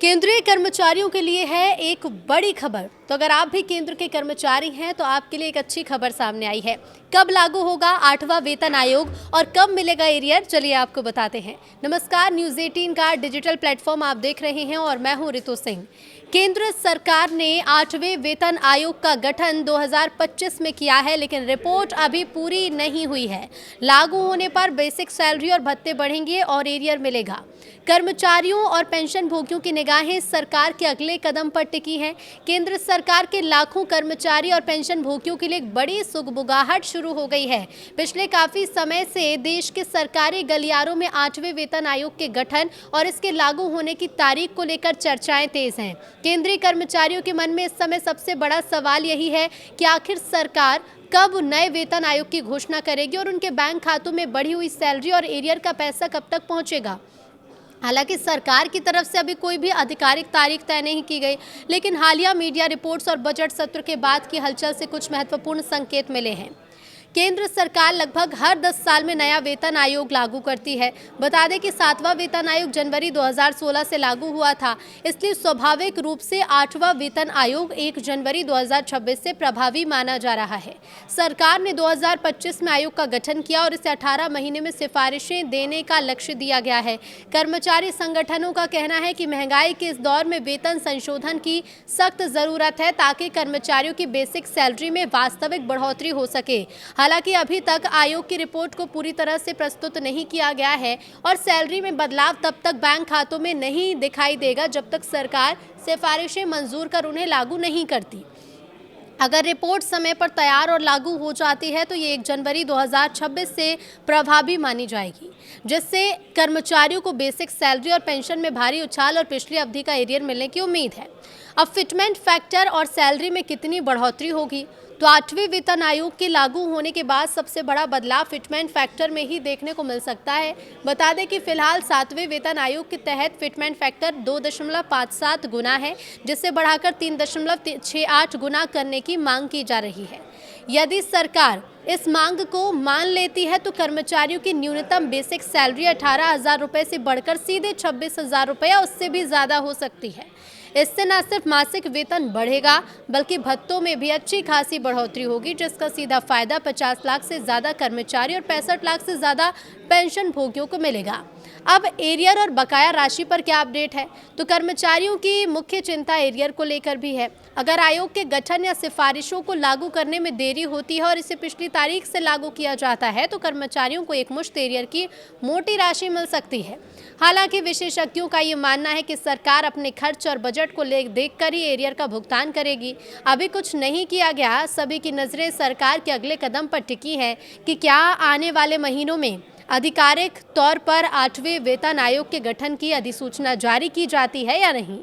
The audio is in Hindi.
केंद्रीय कर्मचारियों के लिए है एक बड़ी खबर। तो अगर आप भी केंद्र के कर्मचारी हैं तो आपके लिए एक अच्छी खबर सामने आई है। कब लागू होगा 8वां वेतन आयोग और कब मिलेगा एरियर, चलिए आपको बताते हैं। नमस्कार, न्यूज़ 18 का डिजिटल प्लेटफॉर्म आप देख रहे हैं और मैं हूं रितु सिंह। केंद्र सरकार ने 8वें वेतन आयोग का गठन 2025 में किया है, लेकिन रिपोर्ट अभी पूरी नहीं हुई है। लागू होने पर बेसिक सैलरी और भत्ते बढ़ेंगे और एरियर मिलेगा। कर्मचारियों और पेंशन भोगियों की निगाहें सरकार के अगले कदम पर टिकी हैं। केंद्र सरकार के लाखों कर्मचारी और पेंशन भोगियों के लिए एक बड़ी सुगबुगाहट शुरू हो गई है। पिछले काफी समय से देश के सरकारी गलियारों में 8वें वेतन आयोग के गठन और इसके लागू होने की तारीख को लेकर चर्चाएं तेज हैं। केंद्रीय कर्मचारियों के मन में इस समय सबसे बड़ा सवाल यही है कि आखिर सरकार कब नए वेतन आयोग की घोषणा करेगी और उनके बैंक खातों में बढ़ी हुई सैलरी और एरियर का पैसा कब तक पहुंचेगा। हालांकि सरकार की तरफ से अभी कोई भी आधिकारिक तारीख तय नहीं की गई, लेकिन हालिया मीडिया रिपोर्ट्स और बजट सत्र के बाद की हलचल से कुछ महत्वपूर्ण संकेत मिले हैं। केंद्र सरकार लगभग हर 10 साल में नया वेतन आयोग लागू करती है। बता दें कि 7वां वेतन आयोग जनवरी 2016 से लागू हुआ था, इसलिए स्वाभाविक रूप से 8वां वेतन आयोग 1 जनवरी 2026 से प्रभावी माना जा रहा है। सरकार ने 2025 में आयोग का गठन किया और इसे 18 महीने में सिफारिशें देने का लक्ष्य दिया गया है। कर्मचारी संगठनों का कहना है कि महंगाई के इस दौर में वेतन संशोधन की सख्त जरूरत है ताकि कर्मचारियों की बेसिक सैलरी में वास्तविक बढ़ोतरी हो सके। हालांकि अभी तक आयोग की रिपोर्ट को पूरी तरह से प्रस्तुत नहीं किया गया है और सैलरी में बदलाव तब तक बैंक खातों में नहीं दिखाई देगा जब तक सरकार सिफारिशें मंजूर कर उन्हें लागू नहीं करती। अगर रिपोर्ट समय पर तैयार और लागू हो जाती है तो ये 1 जनवरी 2026 से प्रभावी मानी जाएगी, जिससे कर्मचारियों को बेसिक सैलरी और पेंशन में भारी उछाल और पिछली अवधि का एरियर मिलने की उम्मीद है। अब फिटमेंट फैक्टर और सैलरी में कितनी बढ़ोतरी होगी, तो 8वें वेतन आयोग के लागू होने के बाद सबसे बड़ा बदलाव फिटमेंट फैक्टर में ही देखने को मिल सकता है। बता दें कि फिलहाल 7वें वेतन आयोग के तहत फिटमेंट फैक्टर 2.57 गुना है, जिसे बढ़ाकर 3.68 गुना करने की मांग की जा रही है। यदि सरकार इस मांग को मान लेती है तो कर्मचारियों की न्यूनतम बेसिक सैलरी 18,000 रुपये से बढ़कर सीधे 26,000 रुपये या उससे भी ज़्यादा हो सकती है। इससे न सिर्फ मासिक वेतन बढ़ेगा बल्कि भत्तों में भी अच्छी खासी बढ़ोतरी होगी, जिसका सीधा फायदा 50 लाख से ज़्यादा कर्मचारी और 65 लाख से ज़्यादा पेंशन भोगियों को मिलेगा। अब एरियर और बकाया राशि पर क्या अपडेट है, तो कर्मचारियों की मुख्य चिंता एरियर को लेकर भी है। अगर आयोग के गठन या सिफारिशों को लागू करने में देरी होती है और इसे पिछली तारीख से लागू किया जाता है तो कर्मचारियों को एकमुश्त एरियर की मोटी राशि मिल सकती है। हालांकि विशेषज्ञों का ये मानना है कि सरकार अपने खर्च और बजट को देखकर ही एरियर का भुगतान करेगी। अभी कुछ नहीं किया गया, सभी की नज़रें सरकार के अगले कदम पर टिकी हैं कि क्या आने वाले महीनों में आधिकारिक तौर पर 8वें वेतन आयोग के गठन की अधिसूचना जारी की जाती है या नहीं।